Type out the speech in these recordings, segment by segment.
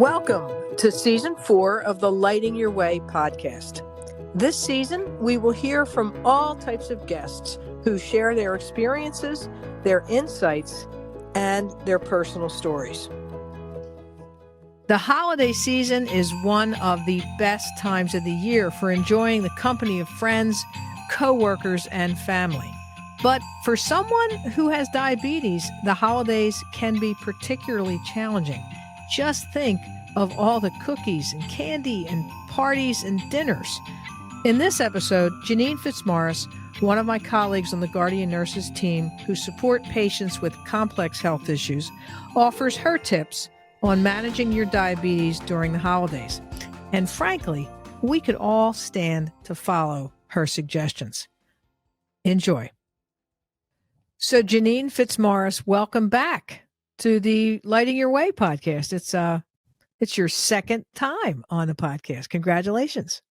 Welcome to Season 4 of the Lighting Your Way podcast. This season, we will hear from all types of guests who share their experiences, their insights, and their personal stories. The holiday season is one of the best times of the year for enjoying the company of friends, coworkers, and family. But for someone who has diabetes, the holidays can be particularly challenging. Just think of all the cookies and candy and parties and dinners. In this episode, Jeneane Fitzmaurice, one of my colleagues on the Guardian Nurses team who support patients with complex health issues, offers her tips on managing your diabetes during the holidays. And frankly, we could all stand to follow her suggestions. Enjoy. So Jeneane Fitzmaurice, welcome back to the Lighting Your Way podcast. It's your second time on the podcast. Congratulations.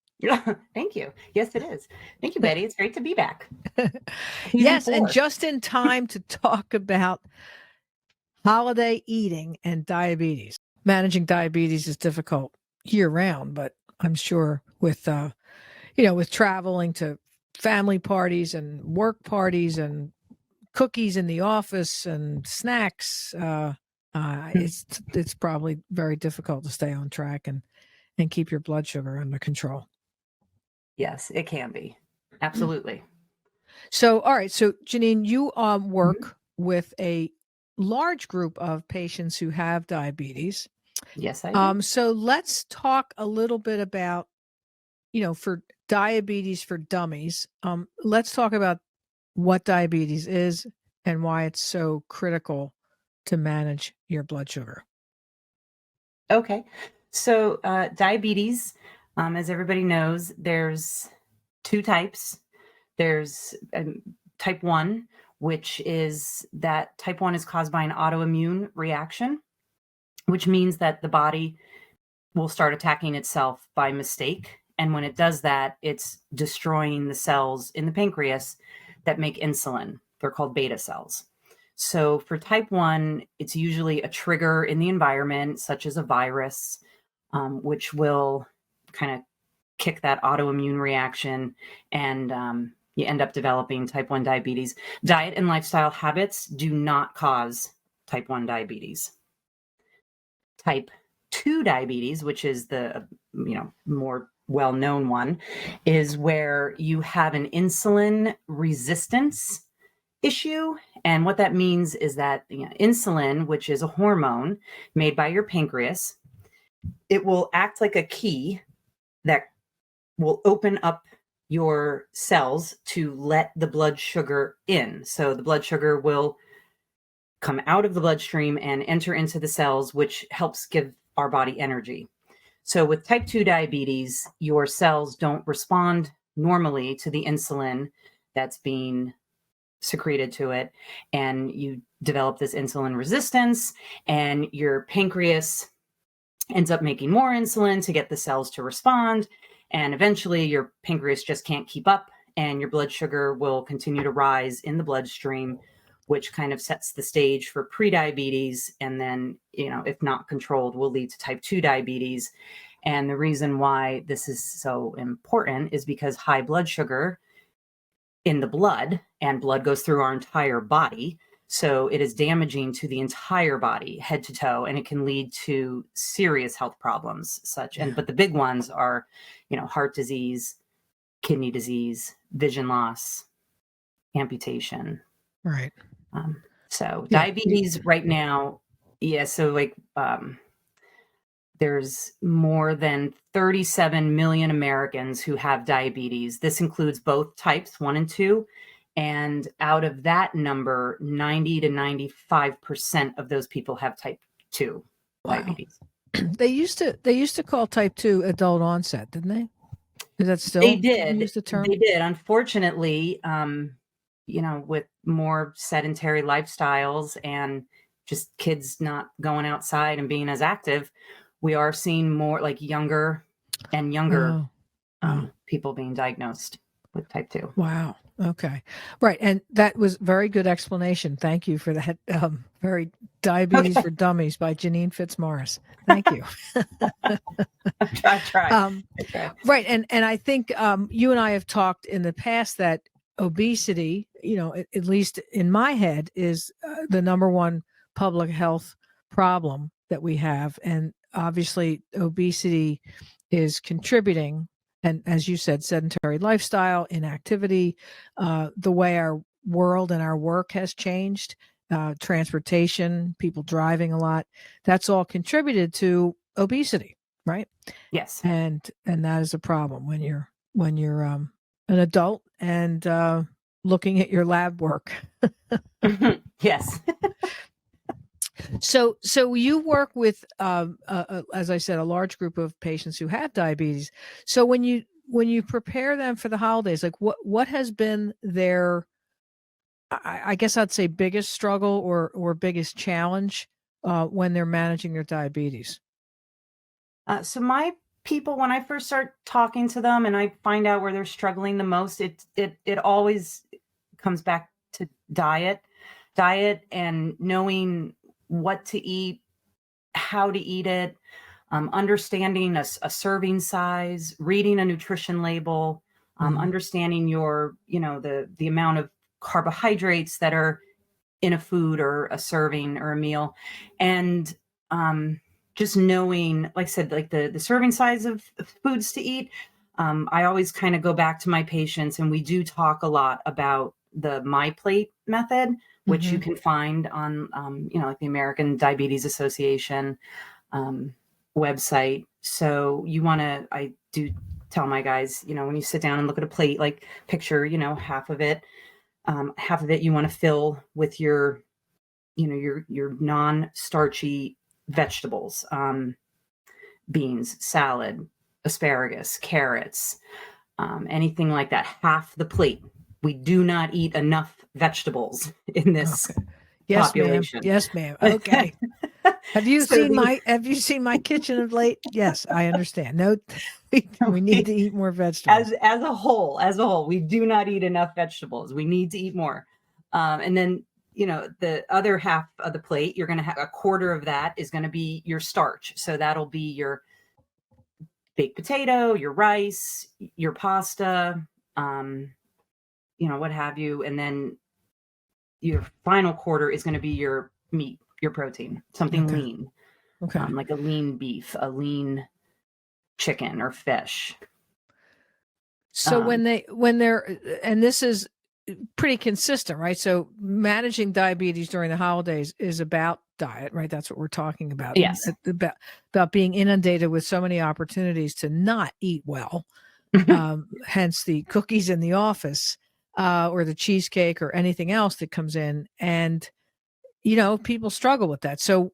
Thank you. Yes, it is. Thank you, Betty. It's great to be back. Yes, and just in time to talk about holiday eating and diabetes. Managing diabetes is difficult year round, but I'm sure with traveling to family parties and work parties and cookies in the office and snacks, it's probably very difficult to stay on track and keep your blood sugar under control. Yes, it can be. Absolutely. So, all right. So, Jeneane, you work with a large group of patients who have diabetes. Yes, I do. So let's talk a little bit about, for diabetes for dummies. Let's talk about what diabetes is and why it's so critical to manage your blood sugar. Okay. So diabetes, as everybody knows, there's two types. There's type 1, which is that type 1 is caused by an autoimmune reaction, which means that the body will start attacking itself by mistake. And when it does that, it's destroying the cells in the pancreas that make insulin. They're called beta cells. So for type 1, it's usually a trigger in the environment, such as a virus, which will kind of kick that autoimmune reaction, and you end up developing type 1 diabetes. Diet and lifestyle habits do not cause type 1 diabetes. Type 2 diabetes, which is the more well-known one, is where you have an insulin resistance issue. And what that means is that insulin, which is a hormone made by your pancreas, it will act like a key that will open up your cells to let the blood sugar in. So the blood sugar will come out of the bloodstream and enter into the cells, which helps give our body energy. So with type 2 diabetes, your cells don't respond normally to the insulin that's being secreted to it, and you develop this insulin resistance, and your pancreas ends up making more insulin to get the cells to respond, and eventually your pancreas just can't keep up, and your blood sugar will continue to rise in the bloodstream, which kind of sets the stage for prediabetes, and then, if not controlled, will lead to type 2 diabetes. And the reason why this is so important is because high blood sugar in the blood, and blood goes through our entire body, so it is damaging to the entire body, head to toe, and it can lead to serious health problems but the big ones are, heart disease, kidney disease, vision loss, amputation. Right. Diabetes right now, there's more than 37 million Americans who have diabetes. This includes both types 1 and 2. And out of that number, 90 to 95% of those people have type 2 diabetes. They used to call type 2 adult onset, didn't they? Is that still they did the term? They did. Unfortunately, with more sedentary lifestyles and just kids not going outside and being as active, we are seeing more like younger and younger people being diagnosed with type 2. Wow. Okay. Right. And that was very good explanation. Thank you for that. Very Diabetes Okay. for Dummies by Jeneane Fitzmaurice. Thank you. I try. Um, I try. right. And I think you and I have talked in the past that obesity, at least in my head, is the number one public health problem that we have. And obviously, obesity is contributing. And as you said, sedentary lifestyle, inactivity, the way our world and our work has changed, transportation, people driving a lot, that's all contributed to obesity, right? Yes. And that is a problem when you're an adult and looking at your lab work. Yes. So you work with, as I said, a large group of patients who have diabetes. So when you prepare them for the holidays, like what has been their, I guess I'd say, biggest struggle or biggest challenge when they're managing their diabetes? So my people, when I first start talking to them and I find out where they're struggling the most, it always comes back to diet and knowing what to eat, how to eat it, understanding a serving size, reading a nutrition label, understanding the amount of carbohydrates that are in a food or a serving or a meal, and just knowing, like I said, like the serving size of foods to eat. I always kind of go back to my patients, and we do talk a lot about the My Plate method, which you can find on, like the American Diabetes Association website. So I do tell my guys, when you sit down and look at a plate, like picture, half of it you want to fill with your non-starchy vegetables, beans, salad, asparagus, carrots, anything like that. Half the plate. We do not eat enough vegetables in this Okay. Yes, ma'am. population. Yes, ma'am. Okay. Have you So seen my kitchen of late? Yes, I understand. No, we need to eat more vegetables. as a whole, we do not eat enough vegetables. We need to eat more. And then, the other half of the plate, you're going to have a quarter of that is going to be your starch. So that'll be your baked potato, your rice, your pasta, what have you. And then your final quarter is going to be your meat, your protein, something Okay. lean, Okay. like a lean beef, a lean chicken or fish. So when they're, and this is pretty consistent, right? So managing diabetes during the holidays is about diet, right? That's what we're talking about. Yes. About being inundated with so many opportunities to not eat well. Hence the cookies in the office, or the cheesecake or anything else that comes in. And, people struggle with that. So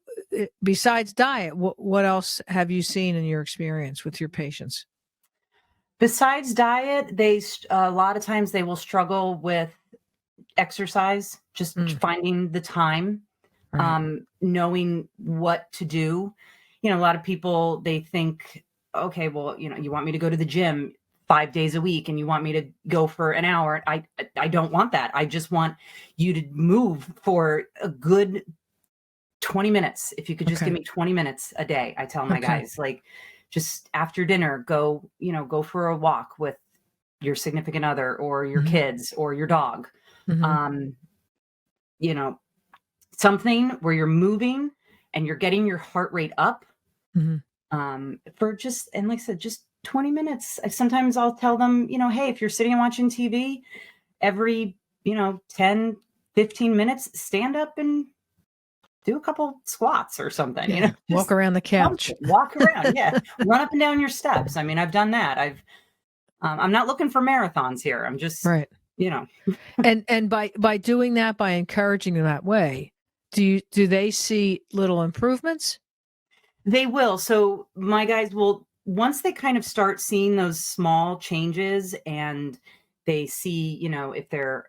besides diet, what else have you seen in your experience with your patients? Besides diet, a lot of times they will struggle with exercise, just finding the time, Right. knowing what to do. A lot of people, they think, okay, well, you want me to go to the gym 5 days a week and you want me to go for an hour. I don't want that. I just want you to move for a good 20 minutes. If you could just give me 20 minutes a day, I tell my guys, like, just after dinner, go for a walk with your significant other or your kids or your dog. Something where you're moving and you're getting your heart rate up, for just, and like I said, just 20 minutes. Sometimes I'll tell them, hey, if you're sitting and watching TV, every, 10, 15 minutes, stand up and do a couple squats or something, Yeah. Walk around the couch. Walk around. Yeah. Run up and down your steps. I mean, I've done that. I'm not looking for marathons here. I'm just, right. And by doing that, by encouraging them that way, do they see little improvements? They will. So my guys will, once they kind of start seeing those small changes and they see, if their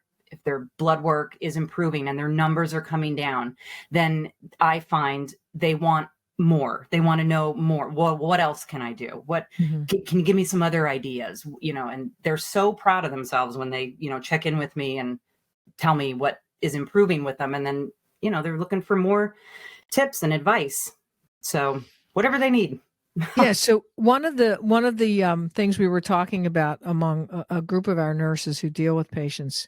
blood work is improving and their numbers are coming down, then I find they want more. They want to know more. Well, what else can I do? Can you give me some other ideas? And they're so proud of themselves when they, check in with me and tell me what is improving with them. And then, they're looking for more tips and advice. So whatever they need. Yeah. So one of the things we were talking about among a group of our nurses who deal with patients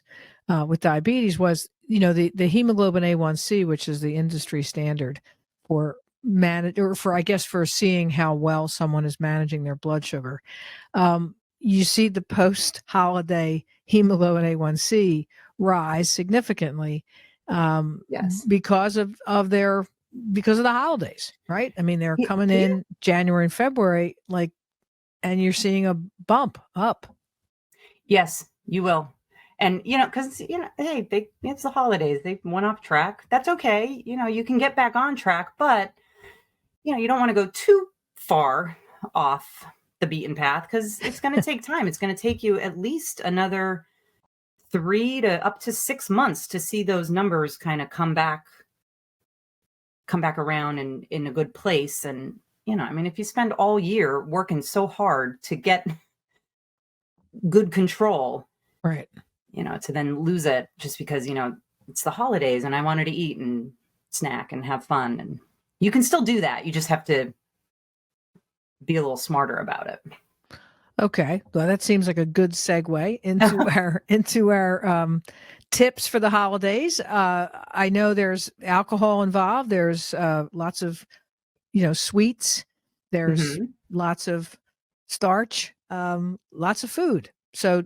with diabetes was, the hemoglobin A1C, which is the industry standard for for seeing how well someone is managing their blood sugar. You see the post-holiday hemoglobin A1C rise significantly Yes. because of the holidays, right? I mean, they're coming in January and February, and you're seeing a bump up. Yes, you will. And, because, hey, it's the holidays. They went off track. That's okay. You can get back on track, but, you don't want to go too far off the beaten path because it's going to take time. It's going to take you at least another 3 to up to 6 months to see those numbers kind of come back around and in a good place. And, if you spend all year working so hard to get good control, right, to then lose it just because, it's the holidays and I wanted to eat and snack and have fun. And you can still do that. You just have to be a little smarter about it. Okay. Well, that seems like a good segue into our tips for the holidays. I know there's alcohol involved. There's lots of, sweets. There's lots of starch, lots of food. So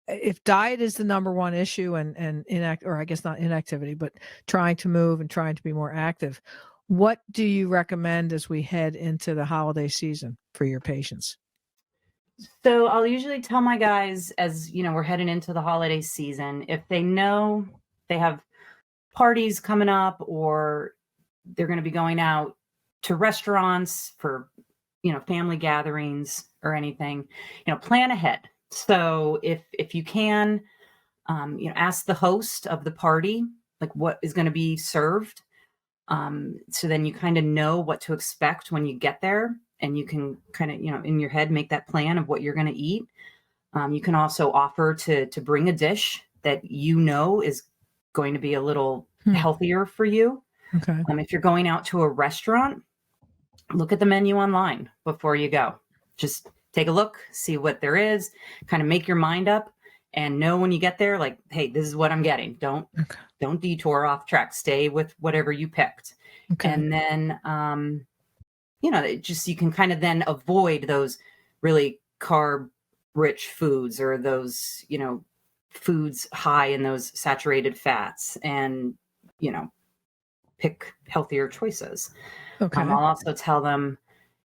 if diet is the number one issue and or I guess not inactivity, but trying to move and trying to be more active, what do you recommend as we head into the holiday season for your patients? So I'll usually tell my guys as, we're heading into the holiday season, if they know they have parties coming up or they're going to be going out to restaurants for, family gatherings or anything, plan ahead. So if you can, ask the host of the party, like what is going to be served. So then you kind of know what to expect when you get there and you can kind of, in your head, make that plan of what you're going to eat. You can also offer to bring a dish that is going to be a little healthier for you. Okay. If you're going out to a restaurant, look at the menu online before you go. Just take a look, see what there is, kind of make your mind up and know when you get there, like, hey, this is what I'm getting. Don't detour off track. Stay with whatever you picked. Okay. And then, you can kind of then avoid those really carb rich foods or those, foods high in those saturated fats and, pick healthier choices. Okay. I'll also tell them,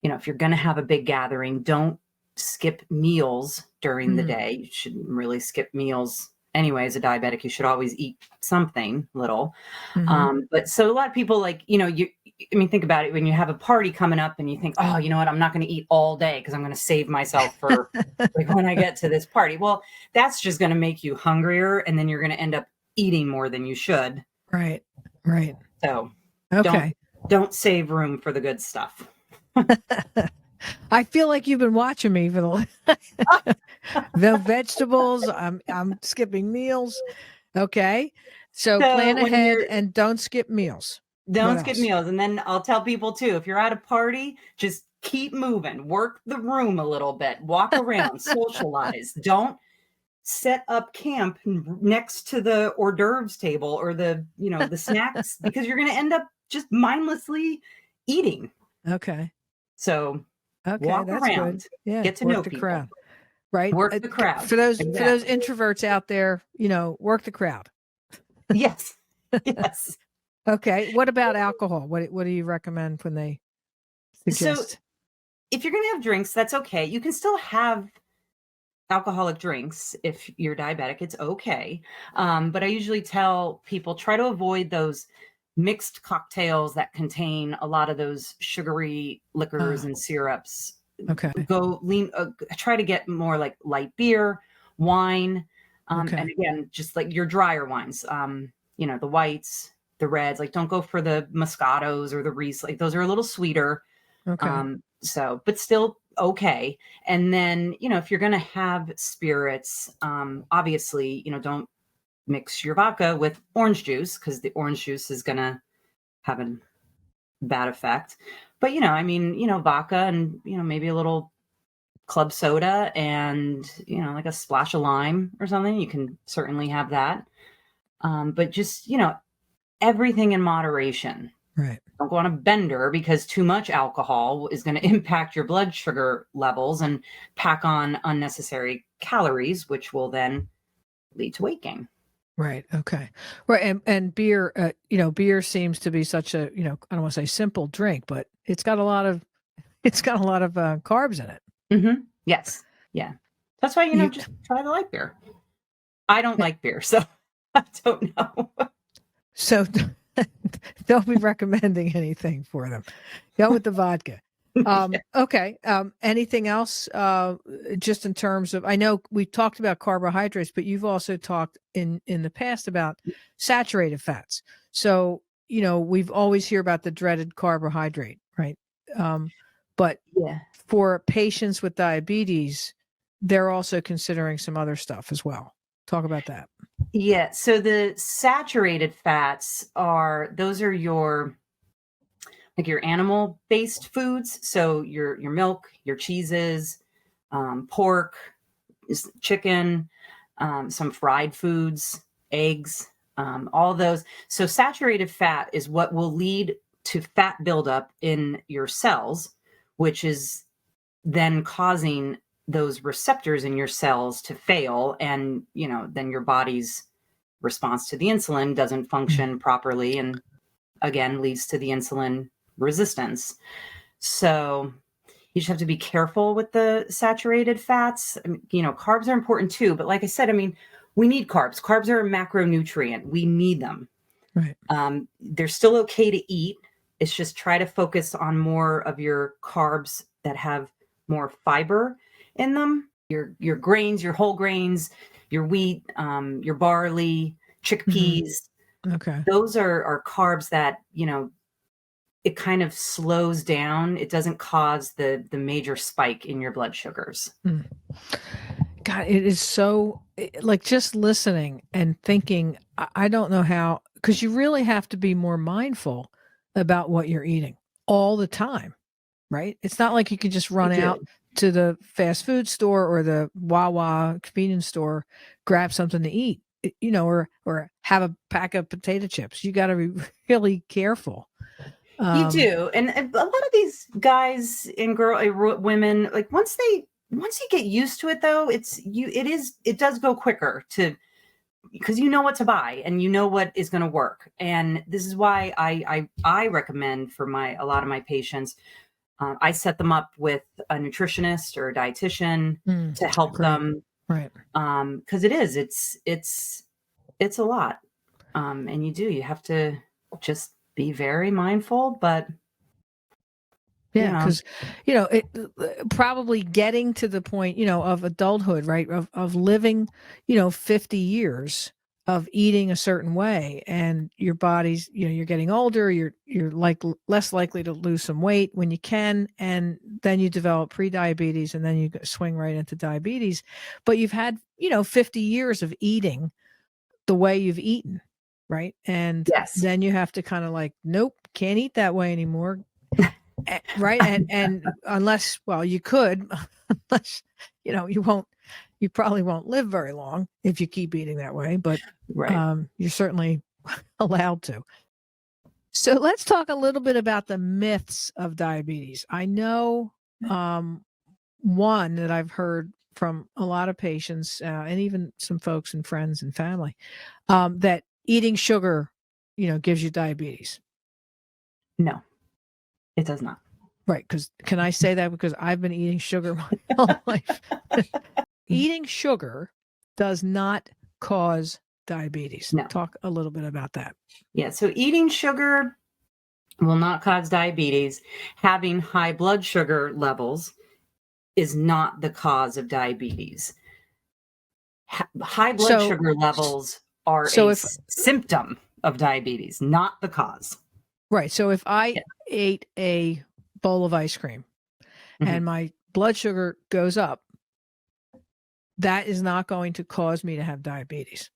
if you're going to have a big gathering, don't skip meals during the day. You shouldn't really skip meals anyway. As a diabetic, you should always eat something little. But so a lot of people think about it when you have a party coming up and you think, oh, you know what? I'm not going to eat all day because I'm going to save myself for when I get to this party. Well, that's just going to make you hungrier. And then you're going to end up eating more than you should. Right. Right. So don't save room for the good stuff. I feel like you've been watching me for the vegetables. I'm skipping meals. Okay. So plan ahead and don't skip meals. Don't skip meals. And then I'll tell people too, if you're at a party, just keep moving, work the room a little bit, walk around, socialize. Don't set up camp next to the hors d'oeuvres table or the snacks because you're going to end up just mindlessly eating. Okay. So walk around, yeah, get to know the people. Crowd, right? Work the crowd. For those introverts out there, work the crowd. Yes. Yes. Okay. What about alcohol? What do you recommend when they suggest? So if you're going to have drinks, that's okay. You can still have alcoholic drinks if you're diabetic. It's okay. But I usually tell people try to avoid those mixed cocktails that contain a lot of those sugary liquors and syrups. Okay. Try to get more like light beer, wine, and again, just like your drier wines, the whites, the reds. Like, don't go for the Moscatos or the Reese. Like, those are a little sweeter. Okay. So, but still okay. And then, if you're going to have spirits, obviously, don't mix your vodka with orange juice, because the orange juice is going to have a bad effect. But, vodka and, maybe a little club soda and, like a splash of lime or something, you can certainly have that. But just, everything in moderation. Right. Don't go on a bender, because too much alcohol is going to impact your blood sugar levels and pack on unnecessary calories, which will then lead to weight gain. Right. Okay. Right. And beer, beer seems to be such a, I don't want to say simple drink, but it's got a lot of carbs in it. Mm-hmm. Yes. Yeah. That's why, just try the light beer. I don't like beer, so I don't know. So don't be recommending anything for them. Go with the vodka. Okay. Anything else? Just in terms of, I know we talked about carbohydrates, but you've also talked in the past about saturated fats. So, we've always hear about the dreaded carbohydrate, right? But yeah, for patients with diabetes, they're also considering some other stuff as well. Talk about that. Yeah. So the saturated fats those are your animal-based foods. So your milk, your cheeses, pork, chicken, some fried foods, eggs, all those. So saturated fat is what will lead to fat buildup in your cells, which is then causing those receptors in your cells to fail. And, then your body's response to the insulin doesn't function properly, and again leads to the insulin resistance. So you just have to be careful with the saturated fats. Carbs are important too, but like I said, we need carbs. Carbs are a macronutrient. We need them. Right. They're still okay to eat. It's just try to focus on more of your carbs that have more fiber in them. Your grains, your whole grains, your wheat, your barley, chickpeas. Mm-hmm. Okay. Those are carbs that, it kind of slows down. It doesn't cause the major spike in your blood sugars. God, it is so, like, just listening and thinking, I don't know how, because you really have to be more mindful about what you're eating all the time, right? It's not like you can just run out to the fast food store or the Wawa convenience store, grab something to eat, or have a pack of potato chips. You got to be really careful. You do. And a lot of these guys and women, like once you get used to it though, it does go quicker because you know what to buy and you know what is going to work. And this is why I recommend for a lot of my patients, I set them up with a nutritionist or a dietitian to help them. Right. Cause it's a lot. And you have to just be very mindful, but yeah, because it probably getting to the point of adulthood, right, of living 50 years of eating a certain way, and your body's you're getting older, you're like less likely to lose some weight when you can, and then you develop pre-diabetes, and then you swing right into diabetes. But you've had 50 years of eating the way you've eaten, right? And yes, then you have to kind of like, nope, can't eat that way anymore. Right. And unless, well, you could, unless, you probably won't live very long if you keep eating that way, but right. You're certainly allowed to. So let's talk a little bit about the myths of diabetes. I know one that I've heard from a lot of patients and even some folks and friends and family, that eating sugar, gives you diabetes. No, it does not. Right. Because can I say that? Because I've been eating sugar my whole life. Eating sugar does not cause diabetes. No. Talk a little bit about that. Yeah. So eating sugar will not cause diabetes. Having high blood sugar levels is not the cause of diabetes. High blood sugar levels are symptom. of diabetes, not the cause. Right. So if I ate a bowl of ice cream and my blood sugar goes up, that is not going to cause me to have diabetes.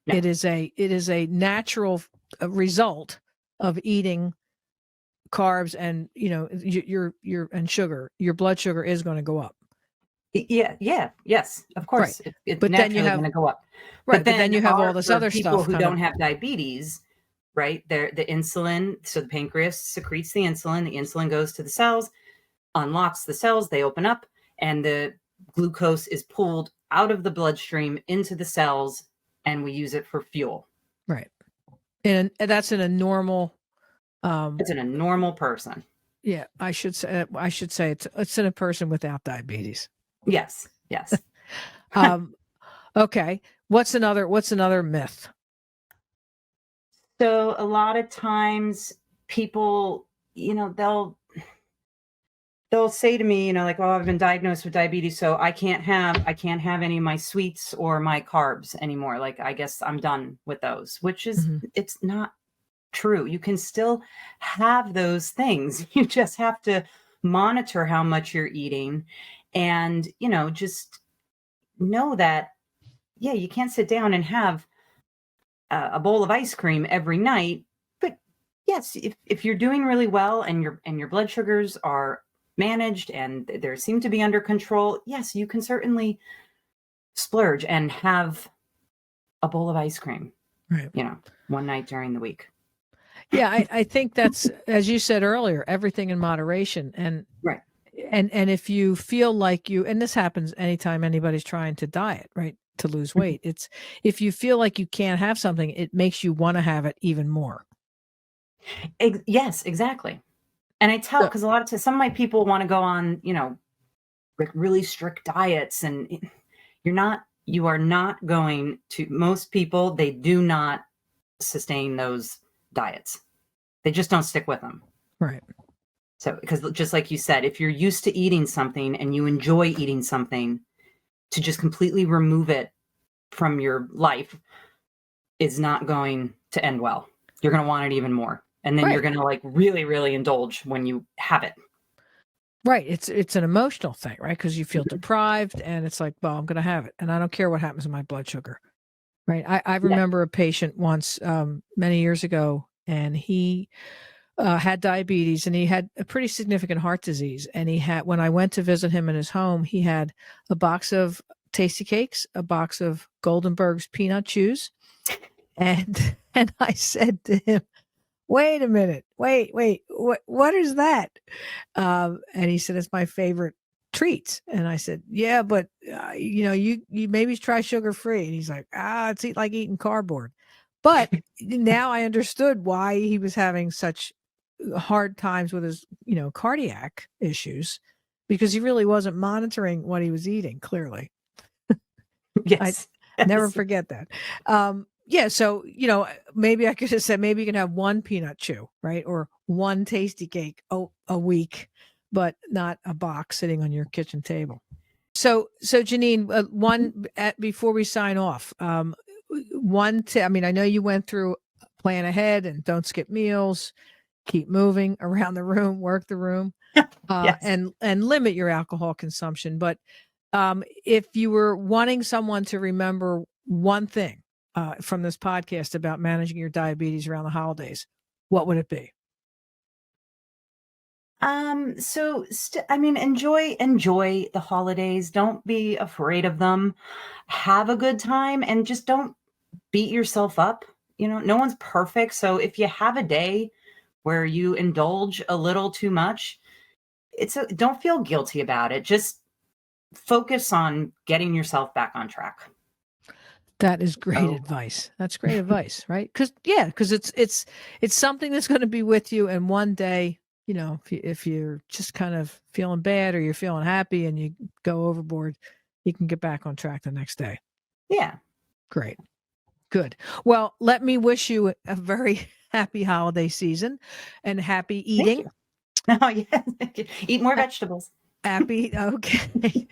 No. It is a natural result of eating carbs and your and sugar. Your blood sugar is going to go up. Yes, of course. Right. It's naturally going to go up. Right, but then you have all this other people stuff. Who don't have diabetes, right? The insulin, so the pancreas secretes the insulin goes to the cells, unlocks the cells, they open up, and the glucose is pulled out of the bloodstream into the cells, and we use it for fuel. Right. And that's in a normal it's in a normal person. Yeah, I should say it's in a person without diabetes. Yes. Okay. What's another myth? So a lot of times people, they'll say to me, like, oh, I've been diagnosed with diabetes, so I can't have any of my sweets or my carbs anymore. Like, I guess I'm done with those, which is, it's not true. You can still have those things. You just have to monitor how much you're eating and, just know that, you can't sit down and have a bowl of ice cream every night. But yes, if you're doing really well and your blood sugars are managed and they seem to be under control, yes, you can certainly splurge and have a bowl of ice cream, right? One night during the week. Yeah, I think that's, as you said earlier, everything in moderation. And right. And if you feel like and this happens anytime anybody's trying to diet, right, to lose weight, it's if you feel like you can't have something, it makes you want to have it even more. Yes, exactly. And I tell, because a lot of times some of my people want to go on, really strict diets, and you are not going to, most people, they do not sustain those diets. They just don't stick with them. Right. So, because just like you said, if you're used to eating something and you enjoy eating something, to just completely remove it from your life is not going to end well. You're going to want it even more. And then you're going to like really, really indulge when you have it. Right. It's an emotional thing, right? Because you feel deprived and it's like, well, I'm going to have it. And I don't care what happens to my blood sugar. Right. I remember a patient once many years ago, and he had diabetes and he had a pretty significant heart disease. And when I went to visit him in his home, he had a box of Tasty Cakes, a box of Goldenberg's peanut chews. And I said to him, wait a minute, wait, what is that? And he said, it's my favorite treats. And I said, yeah, but you maybe try sugar-free. And he's like, it's like eating cardboard. But now I understood why he was having such hard times with his, cardiac issues, because he really wasn't monitoring what he was eating, clearly. Yes. I never forget that. Yeah. So, maybe I could have said, maybe you can have one peanut chew, right? Or one Tasty Cake a week, but not a box sitting on your kitchen table. So Jeneane, before we sign off, I know you went through plan ahead and don't skip meals, keep moving around the room, work the room, yes. and limit your alcohol consumption. But if you were wanting someone to remember one thing from this podcast about managing your diabetes around the holidays, what would it be? Enjoy the holidays. Don't be afraid of them. Have a good time and just don't beat yourself up. No one's perfect. So if you have a day where you indulge a little too much, don't feel guilty about it. Just focus on getting yourself back on track. That is great advice. That's great advice, right? Because it's something that's going to be with you, and one day, if you're just kind of feeling bad or you're feeling happy and you go overboard, you can get back on track the next day. Yeah. Great. Good. Well, let me wish you a very happy holiday season and happy eating. Oh, yeah. Eat more vegetables. Happy. Okay.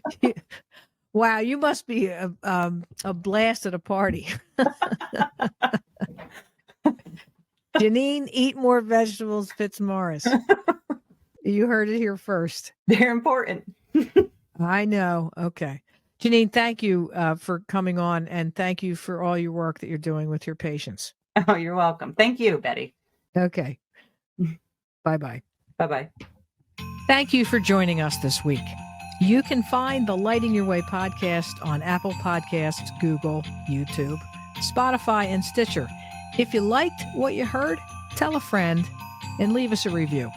Wow, you must be a blast at a party. Jeneane, eat more vegetables, Fitzmaurice. You heard it here first. They're important. I know. Okay. Jeneane, thank you for coming on, and thank you for all your work that you're doing with your patients. Oh, you're welcome. Thank you, Betty. Okay. Bye-bye. Bye-bye. Thank you for joining us this week. You can find the Lighting Your Way podcast on Apple Podcasts, Google, YouTube, Spotify, and Stitcher. If you liked what you heard, tell a friend and leave us a review.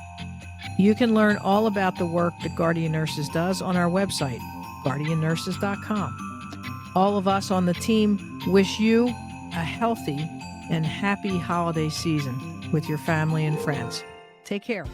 You can learn all about the work that Guardian Nurses does on our website, guardiannurses.com. All of us on the team wish you a healthy and happy holiday season with your family and friends. Take care.